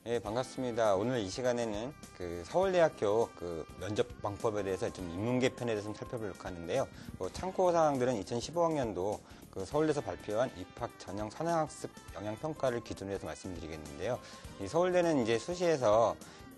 네, 반갑습니다. 오늘 이 시간에는 서울대학교 면접 방법에 대해서 좀 인문계 편에 대해서 좀 살펴보려고 하는데요. 참고 사항들은 2015학년도 서울대에서 발표한 입학 전형 선행학습 영향평가를 기준으로 해서 말씀드리겠는데요. 이 서울대는 이제 수시에서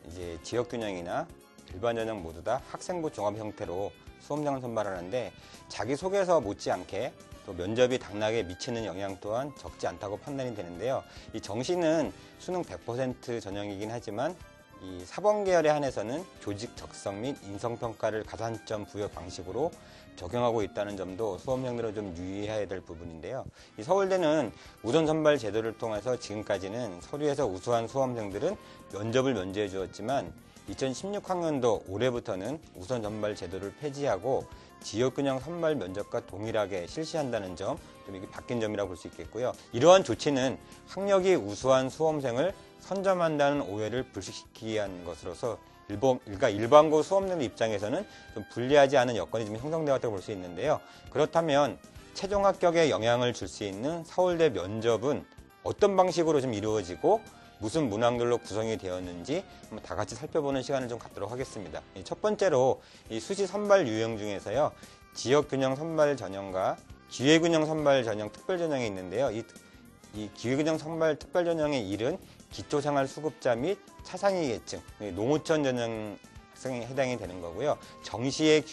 이제 지역균형이나 일반 전형 모두 다 학생부 종합 형태로 수험장을 선발하는데 자기소개서 못지않게 또 면접이 당락에 미치는 영향 또한 적지 않다고 판단이 되는데요. 이 정시는 수능 100% 전형이긴 하지만 이 사범 계열에 한해서는 교직 적성 및 인성평가를 가산점 부여 방식으로 적용하고 있다는 점도 수험생들은 좀 유의해야 될 부분인데요. 이 서울대는 우선 선발 제도를 통해서 지금까지는 서류에서 우수한 수험생들은 면접을 면제해 주었지만 2016학년도 올해부터는 우선 선발 제도를 폐지하고 지역균형 선발 면접과 동일하게 실시한다는 점, 좀 이게 바뀐 점이라고 볼 수 있겠고요. 이러한 조치는 학력이 우수한 수험생을 선점한다는 오해를 불식시키기 위한 것으로서 일반고 수험생들 입장에서는 좀 불리하지 않은 여건이 좀 형성되었다고 볼 수 있는데요. 그렇다면 최종 합격에 영향을 줄 수 있는 서울대 면접은 어떤 방식으로 좀 이루어지고 무슨 문항들로 구성이 되었는지 한번 다 같이 살펴보는 시간을 좀 갖도록 하겠습니다. 첫 번째로 이 수시 선발 유형 중에서요, 지역균형 선발 전형과 기회균형 선발 전형 특별 전형이 있는데요. 이 기회균형 선발 특별 전형의 일은 기초생활수급자 및 차상위 계층, 농어촌 전형 학생에 해당이 되는 거고요. 정시의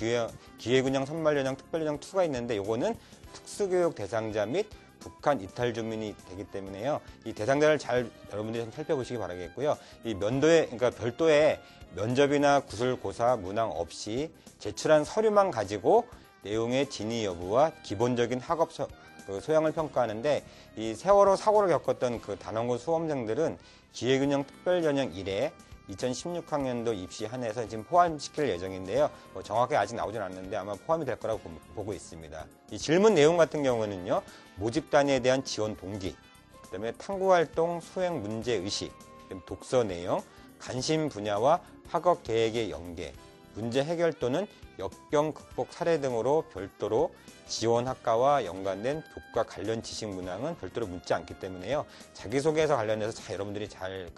기회균형 선발 전형 특별 전형 2가 있는데 요거는 특수교육 대상자 및 북한 이탈 주민이 되기 때문에요. 이 대상자를 잘 여러분들이 좀 살펴보시기 바라겠고요. 이 그러니까 별도의 면접이나 구술고사 문항 없이 제출한 서류만 가지고 내용의 진위 여부와 기본적인 학업 소양을 평가하는데, 이 세월호 사고를 겪었던 단원고 수험생들은 기회균형 특별전형 1에 2016학년도 입시 한해서 지금 포함시킬 예정인데요. 정확하게 아직 나오진 않는데 아마 포함이 될 거라고 보고 있습니다. 이 질문 내용 같은 경우는요, 모집 단위에 대한 지원 동기, 그다음에 탐구활동 수행 문제 의식, 독서 내용, 관심 분야와 학업 계획의 연계, 문제 해결 또는 역경 극복 사례 등으로 별도로 지원 학과와 연관된 교과 관련 지식 문항은 별도로 묻지 않기 때문에요. 자기소개서 관련해서 여러분들이 잘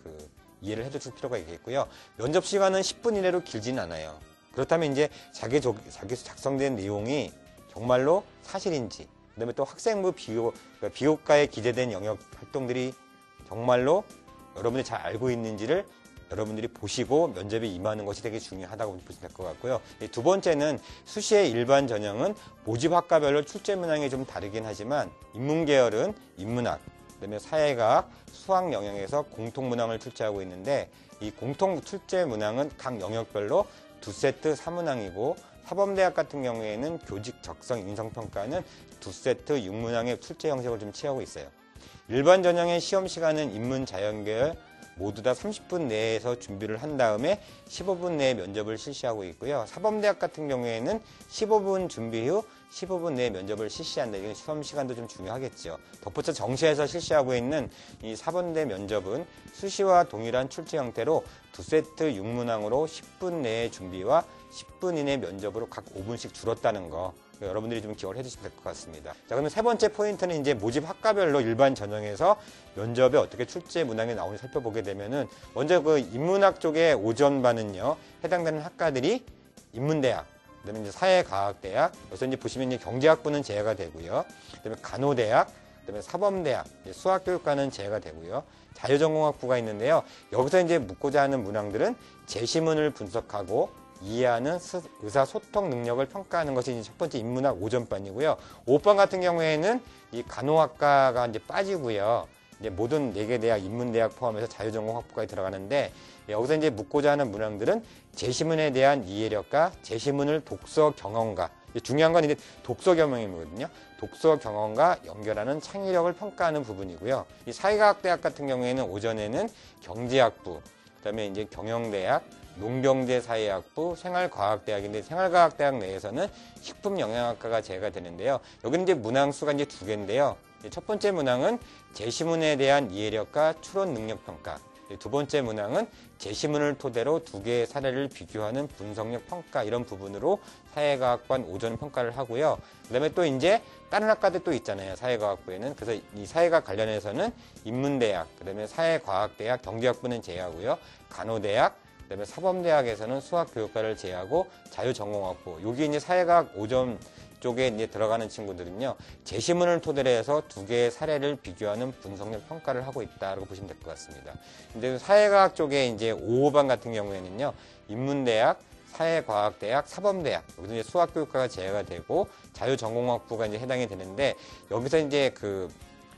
이해를 해두실 필요가 있겠고요. 면접 시간은 10분 이내로 길지는 않아요. 그렇다면 이제 자기 작성된 내용이 정말로 사실인지, 그다음에 또 학생부 비교과에 기재된 영역 활동들이 정말로 여러분들이 잘 알고 있는지를 여러분들이 보시고 면접에 임하는 것이 되게 중요하다고 보시면 될 것 같고요. 두 번째는 수시의 일반 전형은 모집 학과별로 출제 문항이 좀 다르긴 하지만 인문계열은 인문학, 그다음에 사회과학, 수학 영역에서 공통 문항을 출제하고 있는데, 이 공통 출제 문항은 각 영역별로 2세트 3문항이고 사범대학 같은 경우에는 교직 적성 인성평가는 2세트 6문항의 출제 형식을 좀 취하고 있어요. 일반 전형의 시험 시간은 인문 자연계열 모두 다 30분 내에서 준비를 한 다음에 15분 내에 면접을 실시하고 있고요. 사범대학 같은 경우에는 15분 준비 후 15분 내에 면접을 실시한다. 이건 시험 시간도 좀 중요하겠죠. 덧붙여 정시에서 실시하고 있는 이 사범대 면접은 수시와 동일한 출제 형태로 2세트 6문항으로 10분 내에 준비와 10분 이내 면접으로 각 5분씩 줄었다는 거, 여러분들이 좀 기억을 해주시면 될 것 같습니다. 자, 그러면 세 번째 포인트는 이제 모집 학과별로 일반 전형에서 면접에 어떻게 출제 문항이 나오는지 살펴보게 되면은, 먼저 인문학 쪽의 오전반은요, 해당되는 학과들이 인문대학, 그다음에 이제 사회과학대학, 여기서 이제 보시면 이제 경제학부는 제외가 되고요. 그다음에 간호대학, 그다음에 사범대학, 수학교육과는 제외가 되고요. 자유전공학부가 있는데요. 여기서 이제 묻고자 하는 문항들은 제시문을 분석하고 이해하는 의사소통 능력을 평가하는 것이 이제 첫 번째 인문학 5전반이고요. 5반 같은 경우에는 이 간호학과가 이제 빠지고요. 이제 모든 4개 대학, 인문대학 포함해서 자유전공학부까지 들어가는데, 여기서 이제 묻고자 하는 문항들은 제시문에 대한 이해력과 제시문을 독서 경험과, 중요한 건 이제 독서 경험이거든요. 독서 경험과 연결하는 창의력을 평가하는 부분이고요. 이 사회과학대학 같은 경우에는 오전에는 경제학부, 그다음에 이제 경영대학, 농경제사회학부, 생활과학대학인데, 생활과학대학 내에서는 식품영양학과가 제외가 되는데요. 여기는 이제 문항수가 이제 2개인데요. 첫 번째 문항은 제시문에 대한 이해력과 추론 능력 평가. 두 번째 문항은 제시문을 토대로 두 개의 사례를 비교하는 분석력 평가 이런 부분으로 사회과학반 오전 평가를 하고요. 그다음에 또 이제 다른 학과들 또 있잖아요. 사회과학부에는. 그래서 이 사회과 관련해서는 인문대학, 그다음에 사회과학대학, 경제학부는 제외하고요. 간호대학, 그다음에 사범대학에서는 수학교육과를 제외하고 자유전공학부. 여기 이제 사회과학 5점 쪽에 이제 들어가는 친구들은요. 제시문을 토대로 해서 두 개의 사례를 비교하는 분석력 평가를 하고 있다라고 보시면 될 것 같습니다. 근데 사회과학 쪽에 이제 5호반 같은 경우에는요. 인문대학, 사회과학대학, 사범대학 여기서 이제 수학교육과가 제외가 되고 자유전공학부가 이제 해당이 되는데 여기서 이제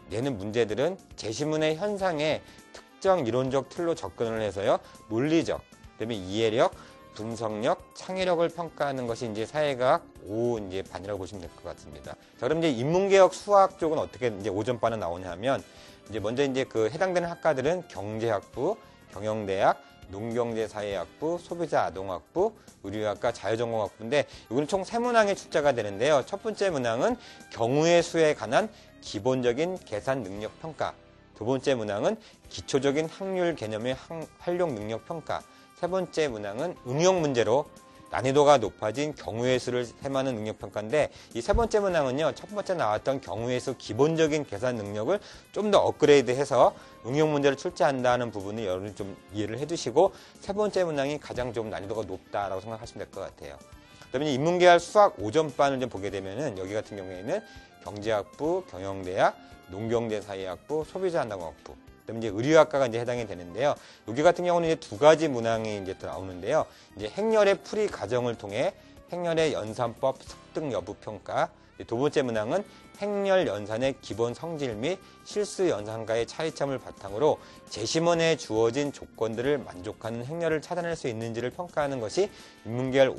내는 문제들은 제시문의 현상에 특정 이론적 틀로 접근을 해서요. 논리적, 그다음에 이해력, 분석력, 창의력을 평가하는 것이 이제 사회과학 5 이제 반이라고 보시면 될 것 같습니다. 자, 그럼 이제 인문개혁 수학 쪽은 어떻게 이제 5점반은 나오냐면 이제 먼저 이제 해당되는 학과들은 경제학부, 경영대학, 농경제사회학부, 소비자아동학부, 의료학과, 자유전공학부인데 이거는 총 3문항의 출제가 되는데요. 첫 번째 문항은 경우의 수에 관한 기본적인 계산 능력 평가. 두 번째 문항은 기초적인 확률 개념의 활용 능력 평가. 세 번째 문항은 응용 문제로 난이도가 높아진 경우의 수를 셈하는 능력 평가인데 이 세 번째 문항은요. 첫 번째 나왔던 경우의 수 기본적인 계산 능력을 좀 더 업그레이드해서 응용 문제를 출제한다는 부분을 여러분이 좀 이해를 해두시고 세 번째 문항이 가장 좀 난이도가 높다라고 생각하시면 될 것 같아요. 그다음에 인문계열 수학 5점반을 좀 보게 되면은 여기 같은 경우에는 경제학부, 경영대학, 농경제사회학부, 소비자아동학부 그다음에 이제 의료학과가 이제 해당이 되는데요. 여기 같은 경우는 이제 두 가지 문항이 이제 또 나오는데요. 이제 행렬의 풀이 과정을 통해 행렬의 연산법 습득 여부 평가. 두 번째 문항은 행렬 연산의 기본 성질 및 실수 연산과의 차이점을 바탕으로 제시문에 주어진 조건들을 만족하는 행렬을 찾아낼 수 있는지를 평가하는 것이 인문계열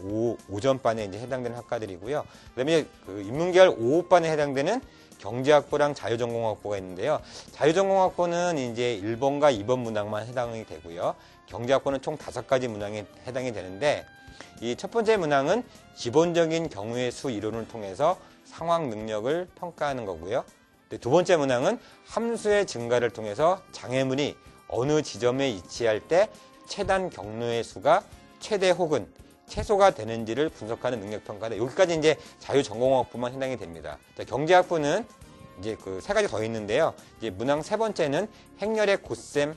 5점반에 이제 해당되는 학과들이고요. 그다음에 인문계열 5호반에 해당되는 경제학부랑 자유전공학부가 있는데요. 자유전공학부는 이제 1번과 2번 문항만 해당이 되고요. 경제학부는 총 5가지 문항에 해당이 되는데 이 첫 번째 문항은 기본적인 경우의 수 이론을 통해서 상황 능력을 평가하는 거고요. 두 번째 문항은 함수의 증가를 통해서 장애물이 어느 지점에 위치할 때 최단 경로의 수가 최대 혹은 최소가 되는지를 분석하는 능력 평가인데 여기까지 이제 자유전공학부만 해당이 됩니다. 자, 경제학부는 이제 3가지 더 있는데요. 이제 문항 세 번째는 행렬의 곧셈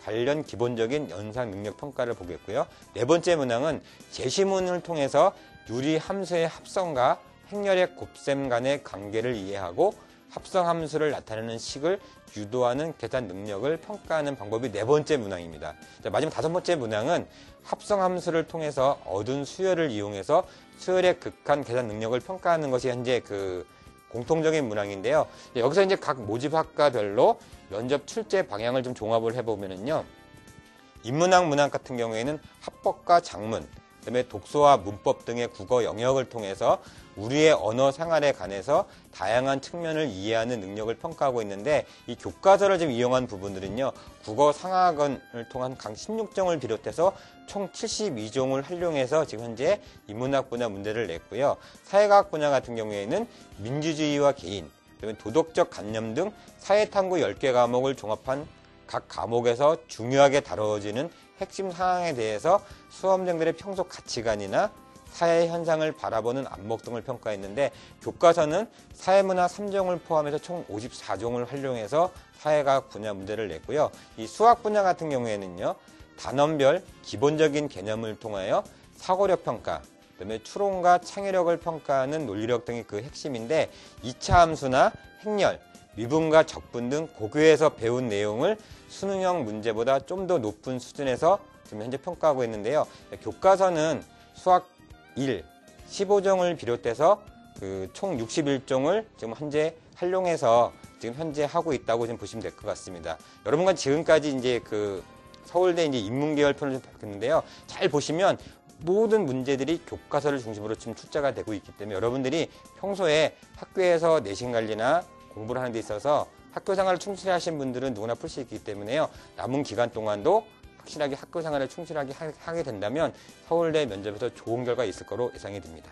관련 기본적인 연산 능력 평가를 보겠고요. 네 번째 문항은 제시문을 통해서 유리 함수의 합성과 행렬의 곱셈 간의 관계를 이해하고 합성 함수를 나타내는 식을 유도하는 계산 능력을 평가하는 방법이 네 번째 문항입니다. 자, 마지막 다섯 번째 문항은 합성 함수를 통해서 얻은 수열을 이용해서 수열의 극한 계산 능력을 평가하는 것이 현재 공통적인 문항인데요. 여기서 이제 각 모집학과별로 면접 출제 방향을 좀 종합을 해보면은요. 인문학 문항 같은 경우에는 합법과 작문, 그다음에 독서와 문법 등의 국어 영역을 통해서 우리의 언어 생활에 관해서 다양한 측면을 이해하는 능력을 평가하고 있는데 이 교과서를 좀 이용한 부분들은요. 국어 상하권을 통한 강 16종을 비롯해서 총 72종을 활용해서 지금 현재 인문학 분야 문제를 냈고요. 사회과학 분야 같은 경우에는 민주주의와 개인, 그다음에 도덕적 관념 등 사회탐구 10개 과목을 종합한 각 과목에서 중요하게 다뤄지는 핵심 사항에 대해서 수험생들의 평소 가치관이나 사회 현상을 바라보는 안목 등을 평가했는데 교과서는 사회문화 3종을 포함해서 총 54종을 활용해서 사회과학 분야 문제를 냈고요. 이 수학 분야 같은 경우에는요. 단원별 기본적인 개념을 통하여 사고력 평가, 그다음에 추론과 창의력을 평가하는 논리력 등이 그 핵심인데 2차 함수나 행렬, 미분과 적분 등 고교에서 배운 내용을 수능형 문제보다 좀 더 높은 수준에서 지금 현재 평가하고 있는데요. 교과서는 수학 1, 15종을 비롯해서 총 61종을 지금 현재 활용해서 지금 현재 하고 있다고 지금 보시면 될 것 같습니다. 여러분과 지금까지 이제 서울대 이제 인문계열 편을 좀 봤는데요. 잘 보시면 모든 문제들이 교과서를 중심으로 지금 출제가 되고 있기 때문에 여러분들이 평소에 학교에서 내신 관리나 공부를 하는 데 있어서 학교 생활을 충실히 하신 분들은 누구나 풀 수 있기 때문에요. 남은 기간 동안도 확실하게 학교 생활을 충실하게 하게 된다면 서울대 면접에서 좋은 결과 있을 거로 예상이 됩니다.